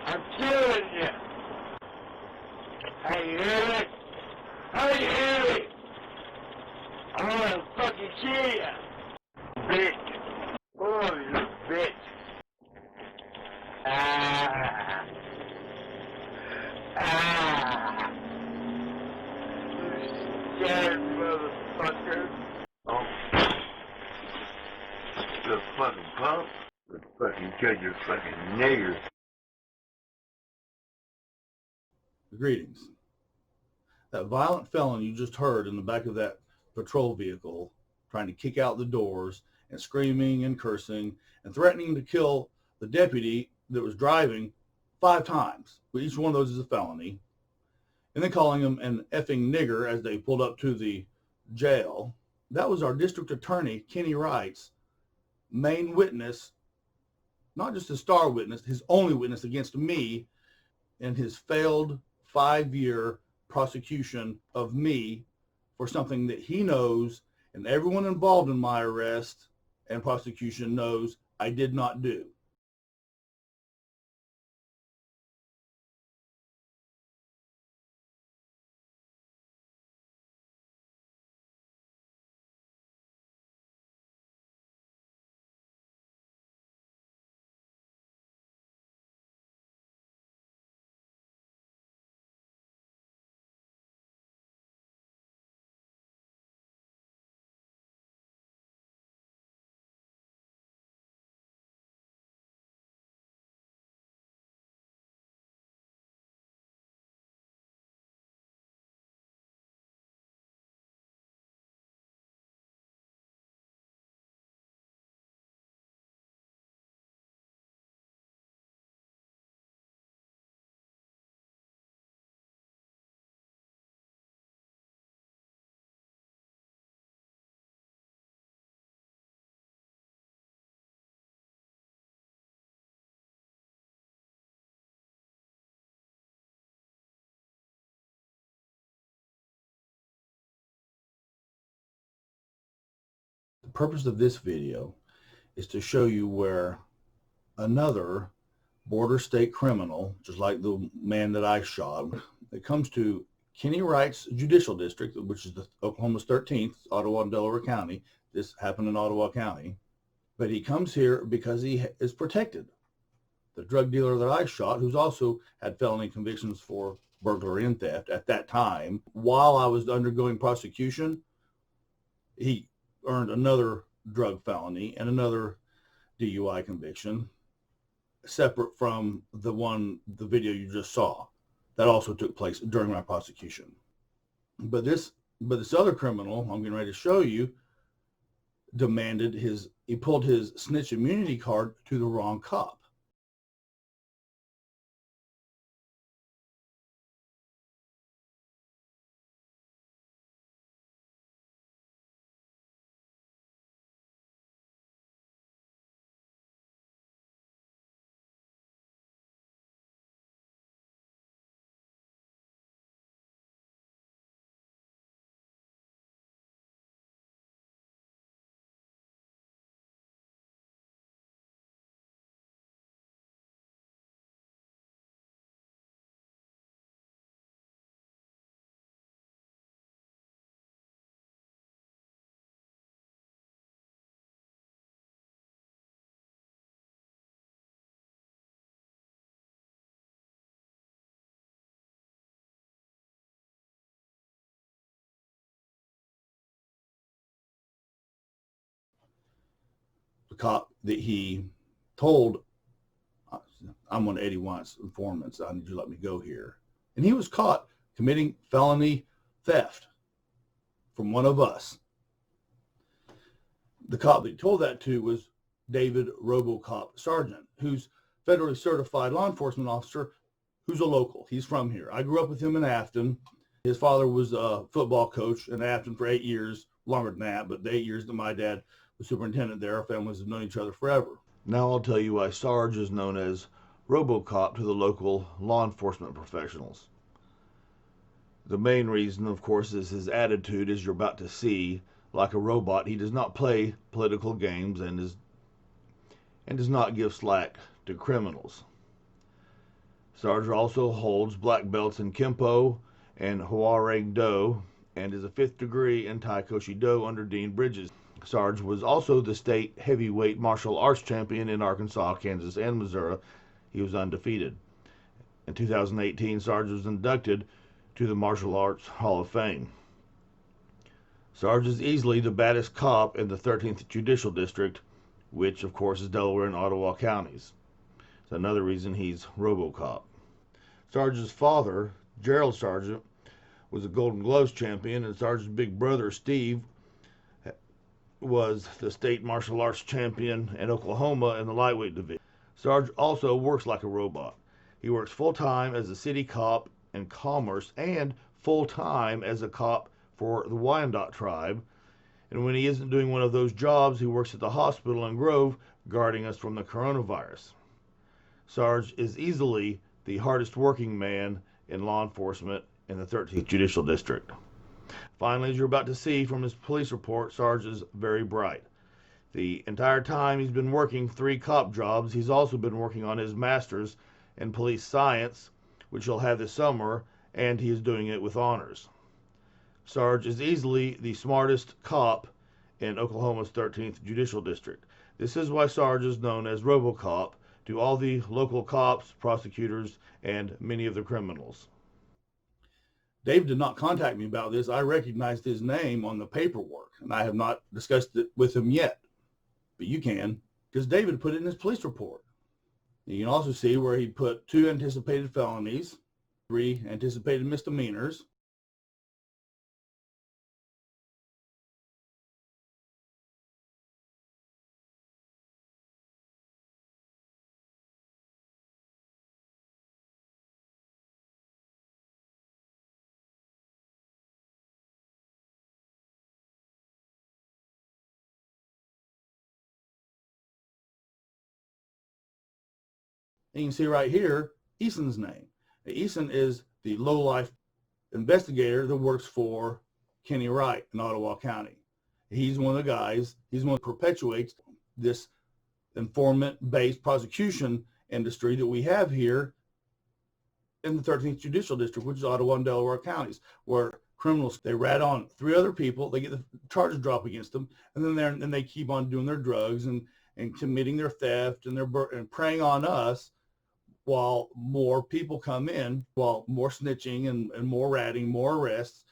I'm killing you. How you hear me? How you hear me? I want to fucking kill you. Bitch. Oh, you bitch. Ah. Ah. You scared motherfucker. Oh. The fucking pump. The fucking kill your fucking nigger. Greetings. That violent felon you just heard in the back of that patrol vehicle trying to kick out the doors and screaming and cursing and threatening to kill the deputy that was driving 5 times. Each one of those is a felony. And then calling him an effing nigger as they pulled up to the jail. That was our District Attorney Kenny Wright's main witness, not just his star witness, his only witness against me in his failed 5-year prosecution of me for something that he knows and everyone involved in my arrest and prosecution knows I did not do. The purpose of this video is to show you where another border state criminal, just like the man that I shot, that comes to Kenny Wright's judicial district, which is the Oklahoma's 13th, Ottawa and Delaware County. This happened in Ottawa County. But he comes here because he is protected. The drug dealer that I shot, who's also had felony convictions for burglary and theft at that time, while I was undergoing prosecution, he earned another drug felony and another DUI conviction, separate from the video you just saw. That also took place during my prosecution. But this other criminal I'm getting ready to show you demanded he pulled his Snitch Immunity card to the wrong cop. The cop that he told, I'm one of Eddie Want's informants, I need you to let me go here. And he was caught committing felony theft from one of us. The cop that he told that to was David Robocop Sargent, who's federally certified law enforcement officer, who's a local. He's from here. I grew up with him in Afton. His father was a football coach in Afton for 8 years, longer than that, but the 8 years that my dad was superintendent there, our families have known each other forever. Now I'll tell you why Sarge is known as Robocop to the local law enforcement professionals. The main reason, of course, is his attitude, as you're about to see. Like a robot, he does not play political games and does not give slack to criminals. Sarge also holds black belts in Kempo and Hwarang Do, and is a 5th degree in Taikoshi Do under Dean Bridges. Sarge was also the state heavyweight martial arts champion in Arkansas, Kansas, and Missouri. He was undefeated. In 2018, Sarge was inducted to the Martial Arts Hall of Fame. Sarge is easily the baddest cop in the 13th Judicial District, which of course is Delaware and Ottawa counties. It's another reason he's Robocop. Sarge's father, Gerald Sargent, was a Golden Gloves champion, and Sarge's big brother, Steve, was the state martial arts champion in Oklahoma in the lightweight division. Sarge also works like a robot. He works full-time as a city cop in Commerce and full-time as a cop for the Wyandot tribe. And when he isn't doing one of those jobs, he works at the hospital in Grove, guarding us from the coronavirus. Sarge is easily the hardest working man in law enforcement in the 13th Judicial District. Finally, as you're about to see from his police report, Sarge is very bright. The entire time he's been working 3 cop jobs, he's also been working on his master's in police science, which he'll have this summer, and he is doing it with honors. Sarge is easily the smartest cop in Oklahoma's 13th Judicial District. This is why Sarge is known as Robocop to all the local cops, prosecutors, and many of the criminals. Dave did not contact me about this. I recognized his name on the paperwork, and I have not discussed it with him yet. But you can, because David put it in his police report. You can also see where he put 2 anticipated felonies, 3 anticipated misdemeanors, and you can see right here, Eason's name. Eason is the low-life investigator that works for Kenny Wright in Ottawa County. He's one of the guys, he's one that perpetuates this informant-based prosecution industry that we have here in the 13th Judicial District, which is Ottawa and Delaware counties, where criminals, they rat on 3 other people, they get the charges dropped against them, and then they keep on doing their drugs and committing their theft and preying on us, while more people come in, while more snitching and more ratting, more arrests,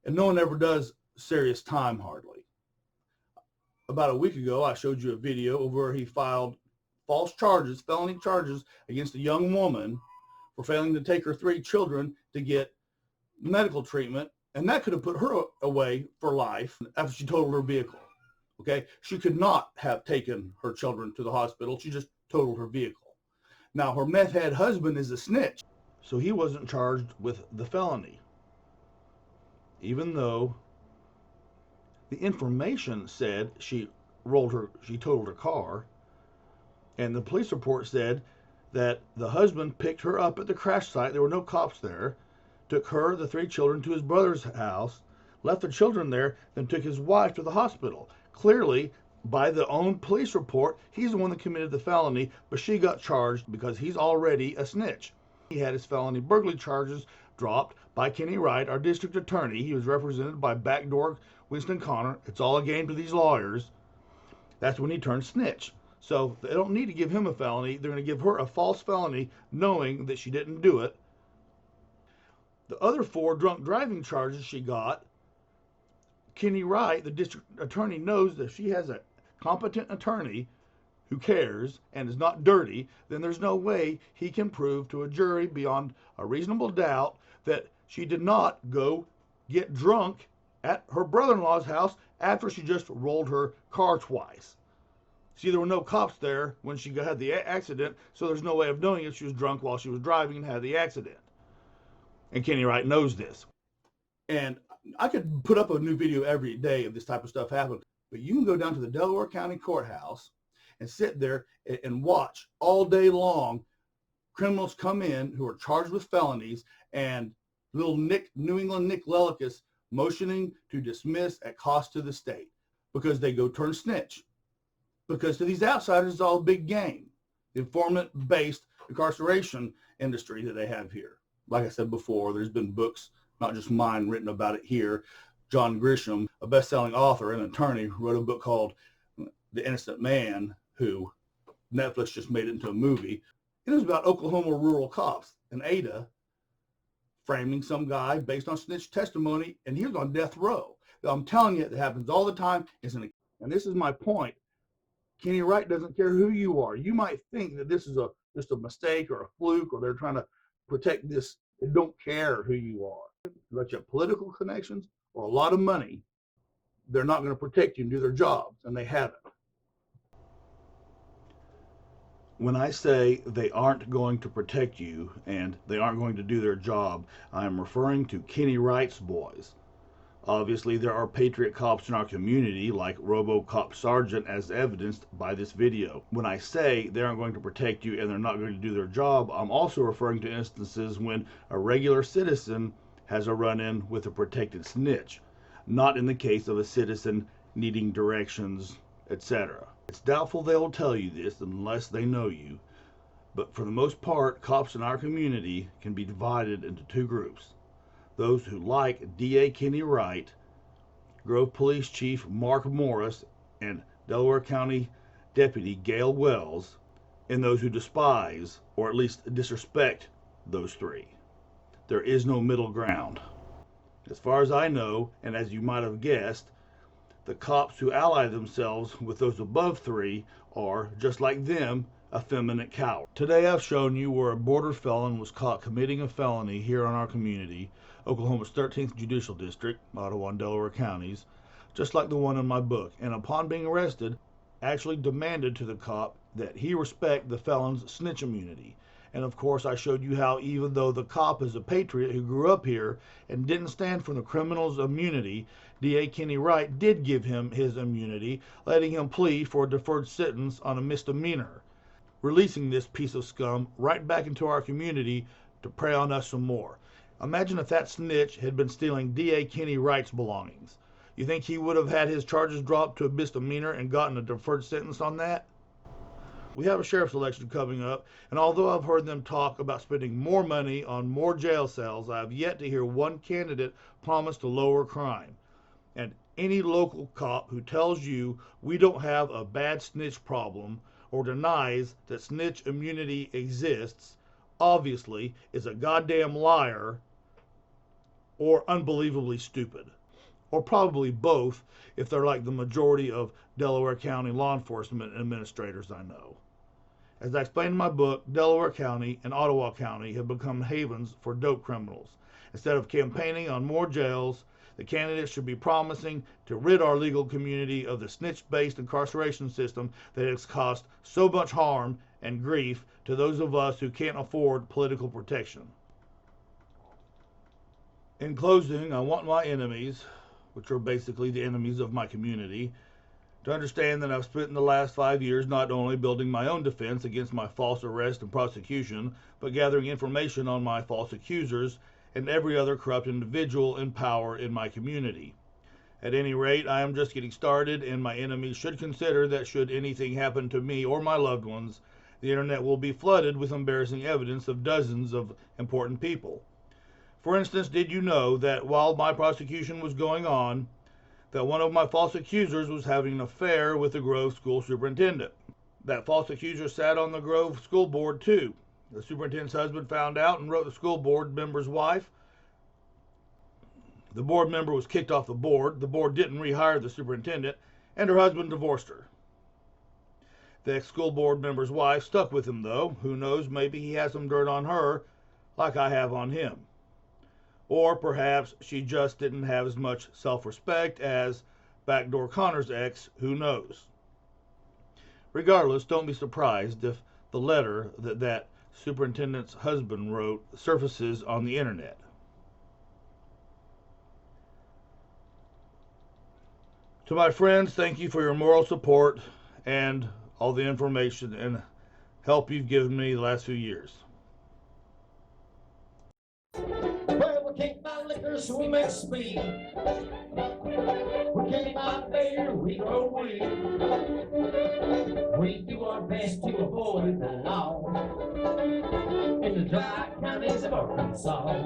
and no one ever does serious time hardly. About a week ago, I showed you a video of where he filed false charges, felony charges against a young woman for failing to take her 3 children to get medical treatment, and that could have put her away for life after she totaled her vehicle. Okay, she could not have taken her children to the hospital. She just totaled her vehicle. Now, her meth head husband is a snitch, so he wasn't charged with the felony, even though the information said she totaled her car, and the police report said that the husband picked her up at the crash site. There were no cops there, took her, the 3 children, to his brother's house, left the children there, then took his wife to the hospital. Clearly, by the own police report, he's the one that committed the felony, but she got charged because he's already a snitch. He had his felony burglary charges dropped by Kenny Wright, our district attorney. He was represented by backdoor Winston Connor. It's all a game to these lawyers. That's when he turned snitch. So they don't need to give him a felony. They're going to give her a false felony knowing that she didn't do it. The other 4 drunk driving charges she got, Kenny Wright, the district attorney, knows that if she has a competent attorney who cares and is not dirty, then there's no way he can prove to a jury beyond a reasonable doubt that she did not go get drunk at her brother-in-law's house after she just rolled her car twice. See, there were no cops there when she had the accident, so there's no way of knowing if she was drunk while she was driving and had the accident. And Kenny Wright knows this. And I could put up a new video every day of this type of stuff happening, but you can go down to the Delaware County Courthouse and sit there and watch all day long criminals come in who are charged with felonies, and little New England Nick Lellicus motioning to dismiss at cost to the state because they go turn snitch. Because to these outsiders, it's all a big game. The informant-based incarceration industry that they have here. Like I said before, there's been books, not just mine, written about it here. John Grisham, a best-selling author and attorney, wrote a book called The Innocent Man, who Netflix just made it into a movie. It was about Oklahoma rural cops and Ada framing some guy based on snitch testimony, and he was on death row. I'm telling you, it happens all the time. And this is my point. Kenny Wright doesn't care who you are. You might think that this is just a mistake or a fluke, or they're trying to protect this. They don't care who you are. But you have political connections or a lot of money, they're not going to protect you and do their jobs, and they haven't. When I say they aren't going to protect you and they aren't going to do their job, I am referring to Kenny Wright's boys. Obviously, there are Patriot cops in our community, like Robocop Sergeant, as evidenced by this video. When I say they aren't going to protect you and they're not going to do their job, I'm also referring to instances when a regular citizen has a run-in with a protected snitch, not in the case of a citizen needing directions, etc. It's doubtful they will tell you this unless they know you, but for the most part, cops in our community can be divided into two groups. Those who like DA Kenny Wright, Grove Police Chief Mark Morris, and Delaware County Deputy Gayle Wells, and those who despise, or at least disrespect, those three. There is no middle ground. As far as I know, and as you might have guessed, the cops who ally themselves with those above three are, just like them, effeminate cowards. Today I've shown you where a border felon was caught committing a felony here in our community, Oklahoma's 13th Judicial District, Ottawa and Delaware counties, just like the one in my book, and upon being arrested, actually demanded to the cop that he respect the felon's snitch immunity. And of course, I showed you how even though the cop is a patriot who grew up here and didn't stand for the criminal's immunity, DA Kenny Wright did give him his immunity, letting him plead for a deferred sentence on a misdemeanor, releasing this piece of scum right back into our community to prey on us some more. Imagine if that snitch had been stealing DA Kenny Wright's belongings. You think he would have had his charges dropped to a misdemeanor and gotten a deferred sentence on that? We have a sheriff's election coming up, and although I've heard them talk about spending more money on more jail cells, I have yet to hear one candidate promise to lower crime. And any local cop who tells you we don't have a bad snitch problem or denies that snitch immunity exists obviously is a goddamn liar or unbelievably stupid. Or probably both if they're like the majority of Delaware County law enforcement administrators I know. As I explained in my book, Delaware County and Ottawa County have become havens for dope criminals. Instead of campaigning on more jails, the candidates should be promising to rid our legal community of the snitch-based incarceration system that has caused so much harm and grief to those of us who can't afford political protection. In closing, I want my enemies, which are basically the enemies of my community, to understand that I've spent the last 5 years not only building my own defense against my false arrest and prosecution, but gathering information on my false accusers and every other corrupt individual in power in my community. At any rate, I am just getting started, and my enemies should consider that should anything happen to me or my loved ones, the internet will be flooded with embarrassing evidence of dozens of important people. For instance, did you know that while my prosecution was going on, that one of my false accusers was having an affair with the Grove school superintendent? That false accuser sat on the Grove school board too. The superintendent's husband found out and wrote the school board member's wife. The board member was kicked off the board didn't rehire the superintendent, and her husband divorced her. The ex-school board member's wife stuck with him though. Who knows, maybe he has some dirt on her like I have on him. Or perhaps she just didn't have as much self-respect as Backdoor Connor's ex, who knows? Regardless, don't be surprised if the letter that superintendent's husband wrote surfaces on the internet. To my friends, thank you for your moral support and all the information and help you've given me the last few years. Well, we can't buy liquor, so we make speed. We can't buy beer, we grow weed. We do our best to avoid the law in the dry counties of Arkansas.